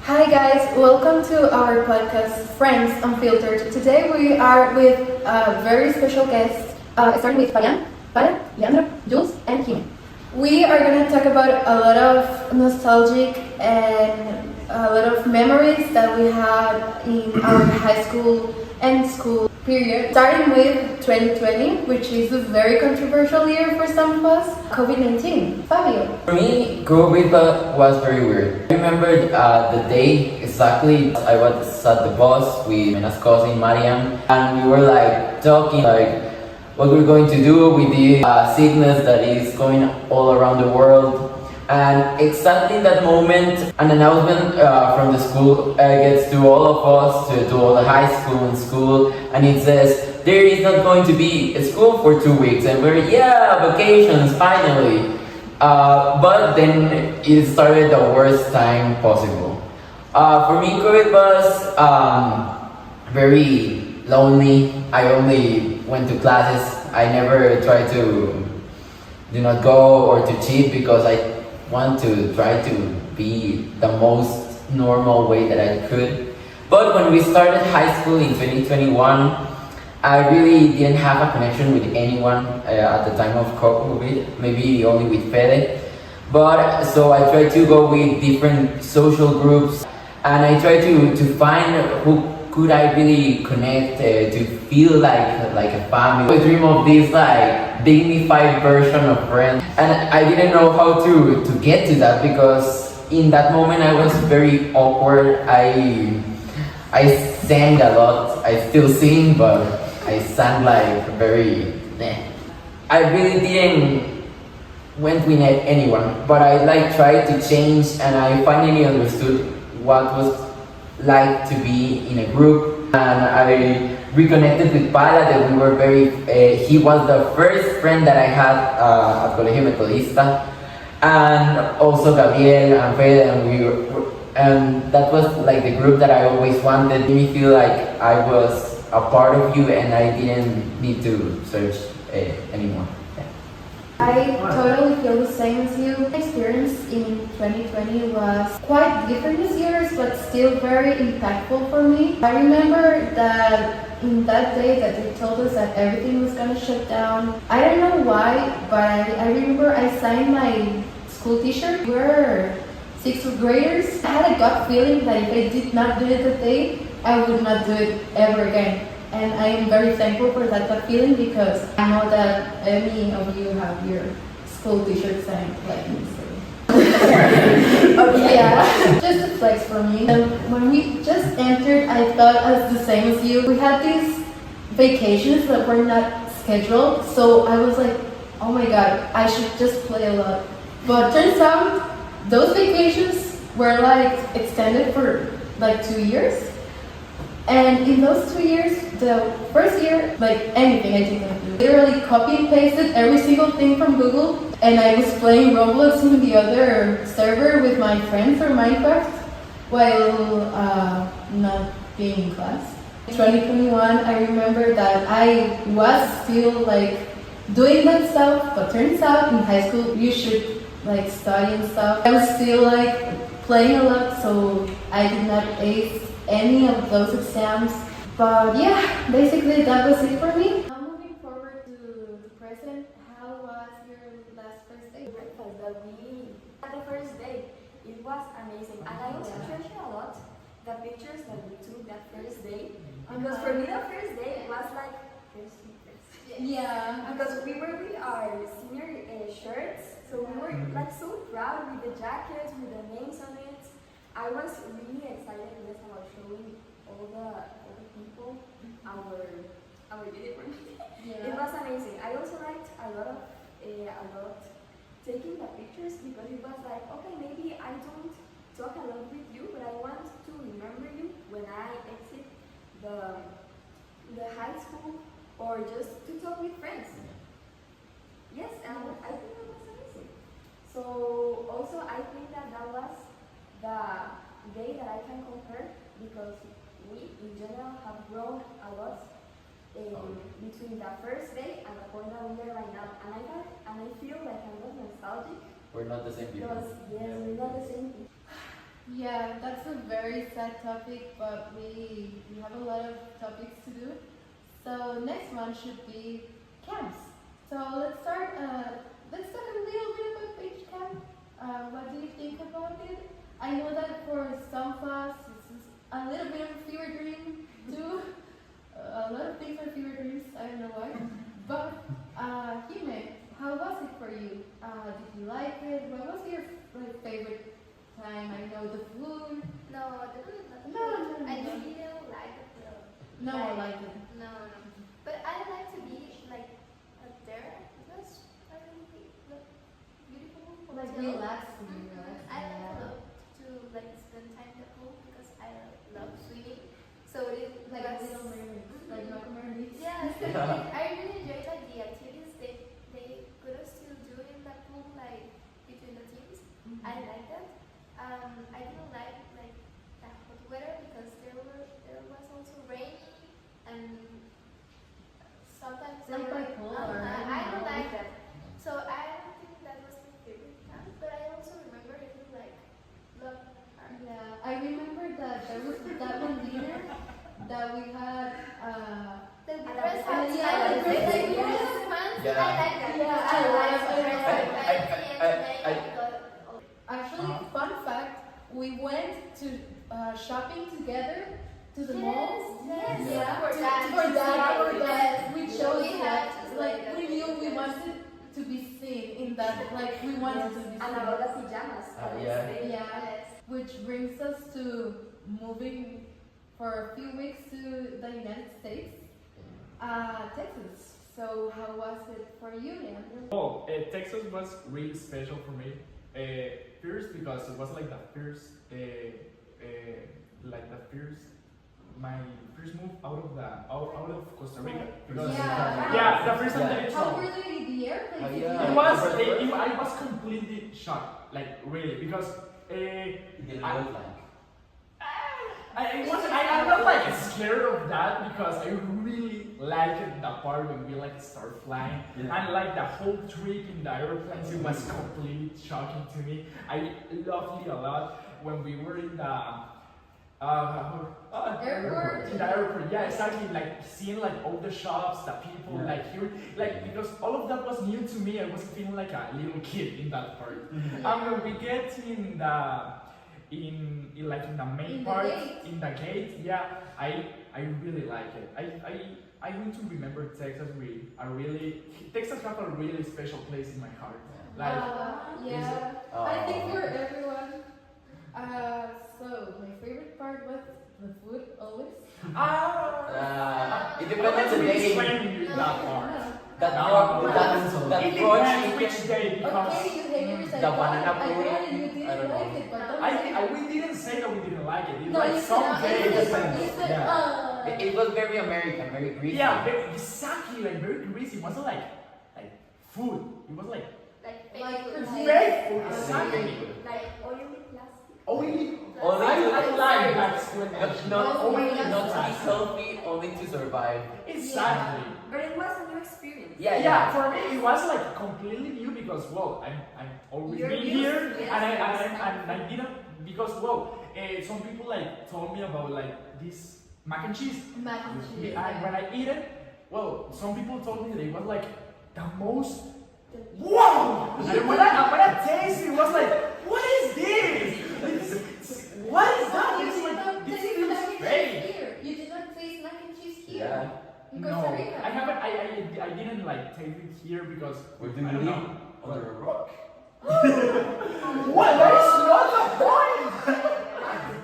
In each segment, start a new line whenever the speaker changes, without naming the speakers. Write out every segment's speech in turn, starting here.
Hi guys, welcome to our podcast Friends Unfiltered. Today we are with a very special guest, starting with Fabian, Para, Leandro, Jules, and Kim. We are going to talk about a lot of nostalgic and a lot of memories that we had in our high school and school period. Starting with 2020, which is a very controversial year for some of us, COVID-19. Fabio.
For me, COVID was very weird. I remember the day exactly. I was at the bus with my cousin Mariam, and we were like talking like what we're going to do with the sickness that is going all around the world. And exactly that moment, an announcement from the school gets to all of us, to all the high school and school, and it says there is not going to be a school for 2 weeks, and we're vacations finally. But then it started the worst time possible. For me, COVID was very lonely. I only went to classes. I never tried to do not go or to cheat because I want to try to be the most normal way that I could. But when we started high school in 2021, I really didn't have a connection with anyone at the time of COVID, maybe only with Fede. But so I tried to go with different social groups, and I tried to find who could I really connect to feel like a family. I dream of this like dignified version of friends, and I didn't know how to get to that because in that moment I was very awkward. I sang a lot. I still sing, but I sang like very. I really didn't went with anyone, but I like tried to change, and I finally understood what was like to be in a group, and I reconnected with Para. That we were very. He was the first friend that I had at Colegio Metodista, and also Gabriel and Fede, and that was like the group that I always wanted. Made me feel like I was a part of you, and I didn't need to search anymore.
I totally feel the same as you. My experience in 2020 was quite different this year, but still very impactful for me. I remember that in that day that they told us that everything was going to shut down. I don't know why, but I remember I signed my school t-shirt. We were sixth graders. I had a gut feeling that if I did not do it that day, I would not do it ever again. And I am very thankful for that gut feeling because I know that many of you have your school t-shirt signed like me. Okay. Yeah, just a flex for me. And when we just entered, I thought as the same as you. We had these vacations that were not scheduled, so I was like, oh my god, I should just play a lot. But turns out those vacations were like extended for like 2 years. And in those 2 years, the first year, like anything I did not do. Literally copy and pasted every single thing from Google, and I was playing Roblox in the other server with my friends or Minecraft while not being in class. In 2021, I remember that I was still like doing that stuff, but turns out in high school you should like study and stuff. I was still like playing a lot, so I did not ace any of those exams. But yeah, basically that was it for me. Now moving forward to the present, how was your last first day?
Breakfast that we had the first day. It was amazing, and I also treasure a lot the pictures that we took that first day, because for me the first day was like first secrets.
Yeah,
Because we were with our senior shirts, so we were like so proud with the jackets with the names on it. I was really excited just about showing all the people our uniform.
Yeah.
It was amazing. I also liked a lot taking the pictures because it was like, okay, maybe I don't talk a lot with you, but I want to remember you when I exit the high school or just to talk with friends. Yes, and I think that was amazing. So also I think that was the day that I can compare because we in general have grown a lot between the first day and the point that we are right now, and I feel like I'm not nostalgic.
We're not the same people.
Because yes, we're not the same people.
Yeah, that's a very sad topic, but we have a lot of topics to do. So next one should be camps. So let's start. Let's talk a little bit about beach camp. What do you think about it? I know that for some of us, this is a little bit of a fever dream too. A lot of things are fever dreams. I don't know why. But Hime, how was it for you? Did you like it? What was your favorite time? I know the food.
No, the food is not
No, no, no.
I didn't like it though.
No, I liked it.
No, no. But I like to be like up there. It was a really beautiful.
Like
hotel.
relaxing, right?
I love to like spend time in the pool because I love swimming. So it
Like
was,
little mermaids, like Malcolm Mermaids.
yes, I really enjoyed like the activities they put us to do in the pool, like between the teams.
Mhm.
I like that. I didn't like the hot weather because there was also rain and sometimes
Like bipolar,
I don't
right?
like that. So I don't think that was my favorite camp, but I also remember it was like love her.
Yeah, I remember that there was that one dinner that we had.
The
yeah,
dress
the
hats,
dress
like
hats.
dress pants.
Yeah.
I like that.
Yeah,
I
I
like
love
the dress
it.
pants.
Actually, fun fact: we went to shopping together to the mall.
Yes,
Yeah,
for that.
for that.
Yes.
We chose
We
that.
had to
Like
like
we knew we
yes.
wanted to be seen in that. Like we wanted to be
And
seen.
about the pajamas.
Yeah.
Yeah.
Yes.
Which brings us to moving for a few weeks to the United States, Texas. So how was it for you, Leandro?
Well, Texas was really special for me. First because it was like the first, my first move out of Costa Rica. Because
Yeah.
the first time that I
How
traveled.
were the airplanes?
Oh,
Did
yeah.
you
It
like
was,
it?
I was completely shocked, like really, because
It didn't
I-
look like.
I'm not like scared of that because I really liked the part when we like start flying and like the whole trip in the airplanes. It was completely shocking to me. I loved it a lot when we were in the
Airport?
In the airport, yeah, exactly. Like seeing like all the shops, the people,
Yeah.
like hearing, like because all of that was new to me. I was feeling like a little kid in that part.
Yeah.
And when we get in the like in the main
In the
part
gate.
in the gate, yeah, I really like it. I want to remember Texas. Texas have a really special place in my heart. Like
yeah.
Oh.
I think for everyone. So my favorite part was the food always.
It
I
depends
want
on
to
the day.
explain you that part.
That
No,
that
It
raw
depends which
chicken.
day because
Okay, you haters.
The banana
I
pudding,
thought you
I
didn't
don't
like
know.
it, but don't
we didn't say that we didn't like it. It's
No,
like
you
some
said,
days.
you said,
Yeah.
It was very American, very greasy.
Yeah, exactly, like very greasy. It wasn't like food. It was like
Like cuisine.
fake food.
Oh,
Exactly.
Like oily plastic.
Oily.
Only
I like that
not,
explanation.
not,
Oh my
not to
God.
be healthy, only to survive.
Exactly.
But it was a new experience.
Yeah,
Yeah, for me it was like completely new because well, I'm always
You're
been
used-
here
yes,
and
yes.
I didn't because well, some people like told me about like this mac and cheese.
Mac and cheese.
And when I eat it, well, some people told me that it was like the most wow. And when I taste it, it was like, what is this? What is that?
You
It's
did
like
not
this
taste
feels
mac and
fake.
cheese here. You did not taste mac and cheese here.
Yeah.
In
No,
Costa Rica.
I haven't. I didn't like taste it here because
Where do
I
you
don't
live?
know.
Under a rock.
What? That is not the point.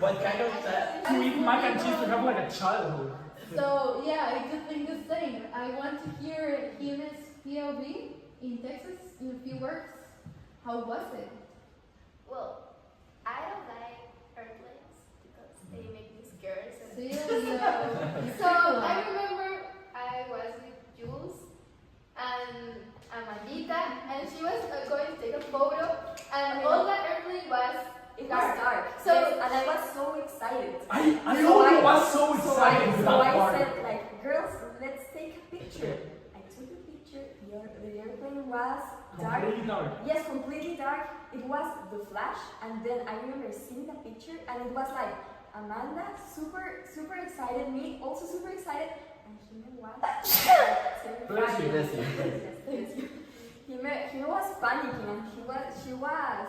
What kind of
To eat mac and cheese to have like a childhood.
So yeah, I do think the same. I want to hear Jimen's POV in Texas in a few words. How was it?
Well, I don't like airplanes because they make me scared. So I remember I was with Jules and Amandita, and she was going to take a photo, and all the airplane was dark. So
and I was so excited.
I was so
So
excited with
I
that part.
said, like, girls, let's take a picture. I took a picture. The airplane was dark.
Completely dark.
Yes, completely dark.
it was The Flash, and then I remember seeing the picture, and it was like Amanda, super excited, me also super excited, and Jimmy was
Bless you.
Bless you.
Thank you. He was panicking, and she was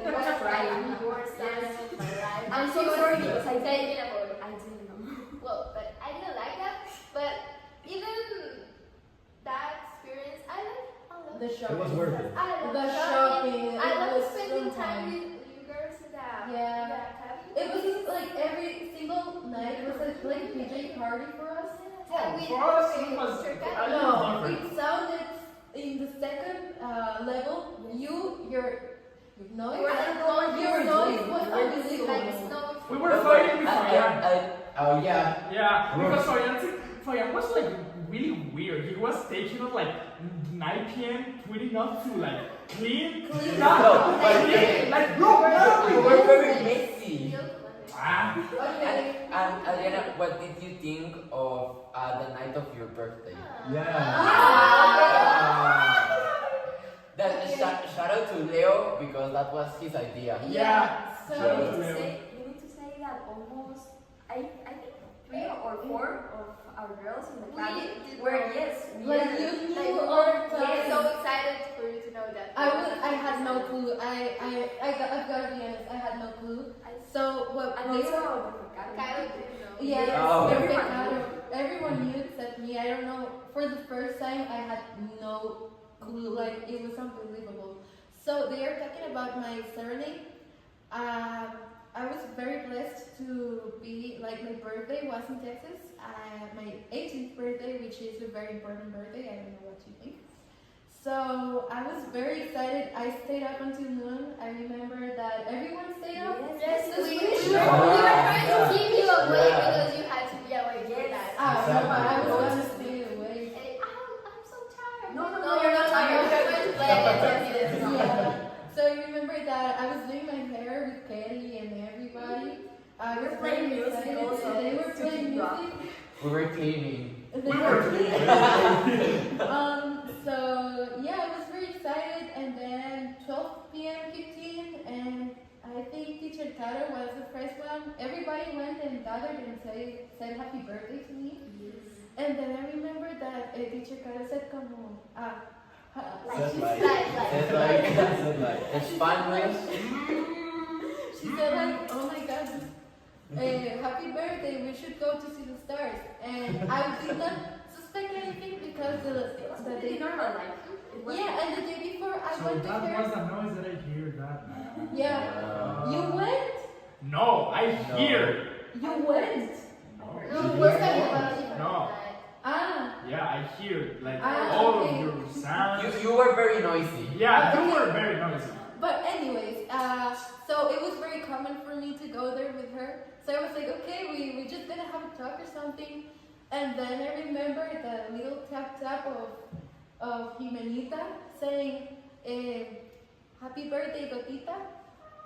almost crying.
You were standing in my life.
I'm
She
so
was
sorry because I
taking a photo.
didn't know.
Well, but I didn't like that. But even that experience, I love
The shopping.
It was worth it.
I love
The
shopping.
shopping,
I
it
love
was
spending
so
time
fun.
with you girls in the
Yeah.
cabin.
It was just like every single night was like a DJ party for us.
And we
For us, it
we
was-
took
I
out-
No,
different.
it sounded in the second level. Your noise,
We were like going
your noise was
like
unbelievable.
snow.
We were fighting with Fayan.
Oh yeah.
Yeah, because Fayan was like really weird. He was taking it like 9 p.m. tweeting us to like clean.
No, but
Like bro,
we were very messy.
Ah,
Okay.
And Adriana, what did you think of the night of your birthday? That shout out to Leo because that was his idea.
yeah.
So
You need to say that almost, I think 3 or 4 of our girls in the
We
cabin
did
were,
know.
yes,
like
yes.
you
Like,
knew
we
all
were
the time.
so excited for you to know that.
I had no clue. I've got to be honest. I had no clue. So what?
And
Leo-
also, the cabin.
Kylo didn't know.
Yes,
Oh.
everyone knew except me. I don't know. For the first time, I had no clue. Like it was unbelievable. So they are talking about my serenade. I was very blessed to be like my birthday was in Texas. My 18th birthday, which is a very important birthday. I don't know what you think. So I was very excited. I stayed up until noon. I remember that everyone stayed up.
Yes,
This
we
Swedish
were
girl.
trying to keep you awake
Yeah.
because you had to be awake for that.
No, I was
Exactly.
gonna stay awake.
And I'm so tired.
No,
you're not tired. You're going to play it.
Yeah. So I remember that I was doing my hair with Kelly and everybody. I was
We're playing
very
music
excited.
also
They were
to
playing
keep up.
music.
We were cleaning.
They
We
were
were
So yeah, I was very excited, and then 12 p.m. kicked in, and I think Teacher Taro was the first one. Everybody went and gathered and said happy birthday to me. And then I remember that Teacher Taro said, "Como
Said like.
It's like it's Spanish.
she said like, oh my God, happy birthday, we should go to see the stars." And I did not suspect anything because the
Pretty
day
normal, like. It was
yeah, and the day before I
So
went with
that
her.
was the noise that I hear that night.
Yeah, you went.
No, I
No.
hear.
You went.
No, we're talking about a different
No.
night.
Yeah, I hear like
Ah,
all
okay.
of your sounds.
You were very noisy.
Yeah, you were very noisy.
But anyways, so it was very common for me to go there with her. So I was like, okay, we just gonna have a talk or something. And then I remember the little tap of Jimenita saying, happy birthday, Gotita.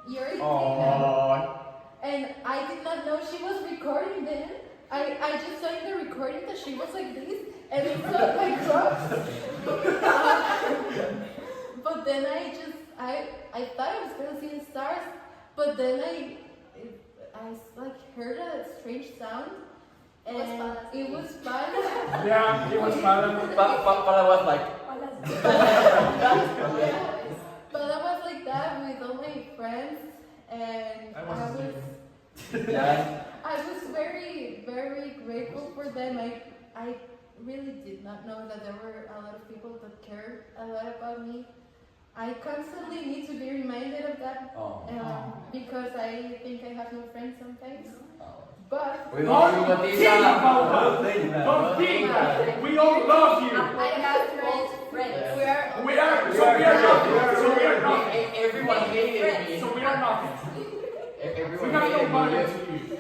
You're in
Oh.
And I did not know she was recording then. I just saw in the recording that she was like this, and it felt like drops. But then I thought I was gonna see the stars, but then I like heard a strange sound, and it was fun.
Yeah, it was fun.
Pala was like,
But I was like that with all my friends, and
I was
yeah.
I was very, very grateful for them. I really did not know that there were a lot of people that cared a lot about me. I constantly need to be reminded of that
Oh.
because I think I have no friends sometimes.
Oh.
But
We love you,
Don't think
Gotita.
about that.
Thank you, man.
Don't think that. We all love you.
I have friends.
friends.
We are.
We are. So we are nothing. So we are nothing.
Everyone hated me.
So we are nothing. We
Everyone
have no
hated
value
me.
to you.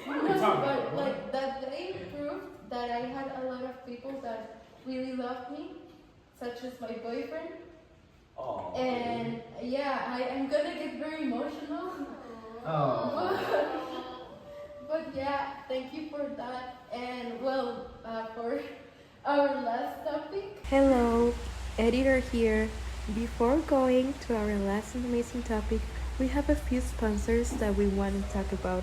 What are
no,
we talking
but
about?
like that day proved that I had a lot of people that really loved me, such as my boyfriend.
Oh.
And yeah, I'm gonna get very emotional.
Oh.
But yeah, thank you for that. And well, for our last topic.
Hello, editor here. Before going to our last amazing topic, we have a few sponsors that we want to talk about.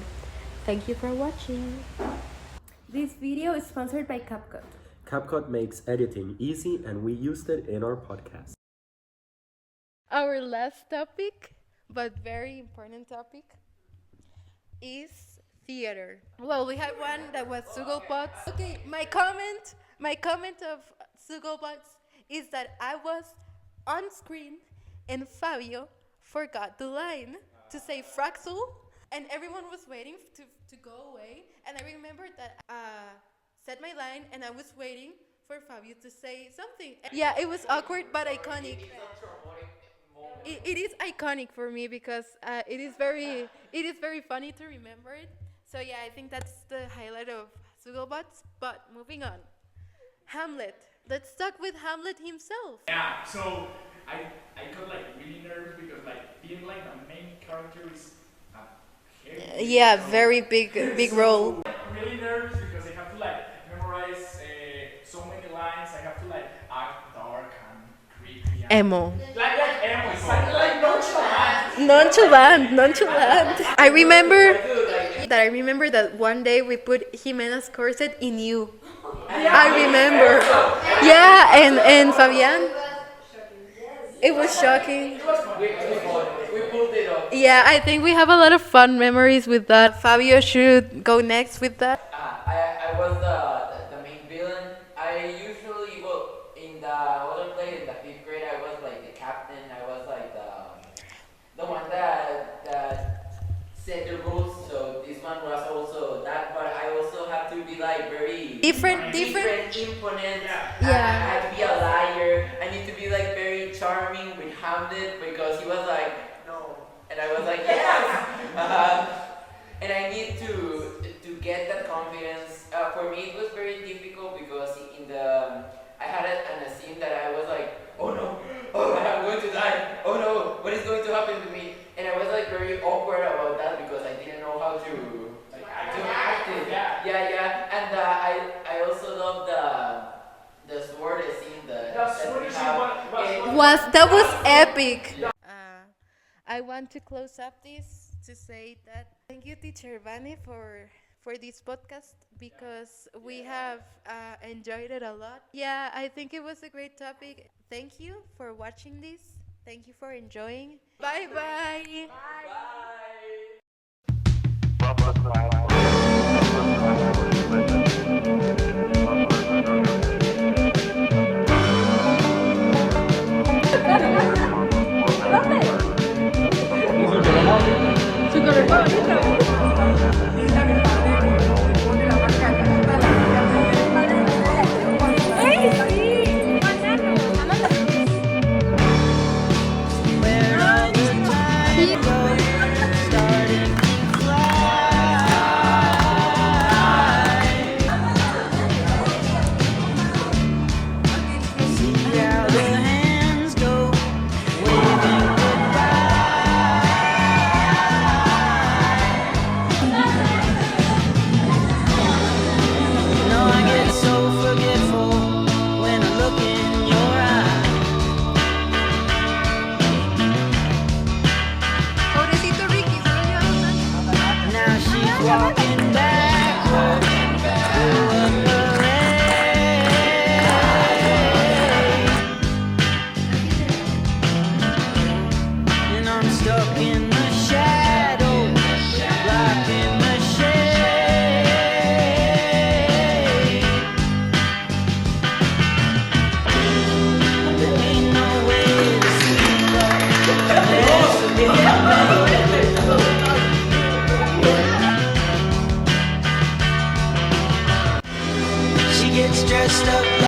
Thank you for watching.
This video is sponsored by CapCut.
CapCut makes editing easy and we used it in our podcast.
Our last topic, but very important topic, is theater. Well, we had one that was Sugobots. Okay, my comment of Sugobots is that I was on screen and Fabio forgot the line to say Fraxel, and everyone was waiting to go away. And I remembered that said my line, and I was waiting for Fabio to say something. Yeah, it was awkward but iconic. It is iconic for me because it is very funny to remember it. So yeah, I think that's the highlight of Sugobots. But moving on, Hamlet. Let's talk with Hamlet himself.
Yeah, so I got like really nervous because like being like the main character is a heavy
Yeah,
role.
very big role.
Really nervous because I have to like memorize so many lines. I have to like act dark and creepy. And
Emo.
like emo, it's like nonchalant.
Nonchalant. I remember that one day we put Jimena's corset in you. I remember. Yeah, and Fabian. It was shocking.
We pulled it off.
Yeah, I think we have a lot of fun memories with that. Fabio should go next with that.
I was the main villain. I usually, well, in the other play in the 5th grade, I was like the captain. I was like the one that set the rules. So this one was also that, but I also have to be like very
Different.
imponent.
Yeah.
I have to be a liar. I need to be like very charming with Hamlet because he was like no, and I was like yes. And I need to get that confidence. For me, it was very difficult because in the I had a scene that I was like, oh no, oh I'm going to die, oh no, what is going to happen to me? And I was like very awkward about that because I didn't know how to act it. Yeah. And I also love the sword scene that we have.
That was epic. I want to close up this to say that thank you, Teacher Vane, for this podcast because we have enjoyed it a lot. Yeah, I think it was a great topic. Thank you for watching this. Thank you for enjoying. Bye-bye.
Walking backward through a parade, and I'm stuck in the shadows, locked in the shade. There ain't no way to sleep, there's a big gets dressed up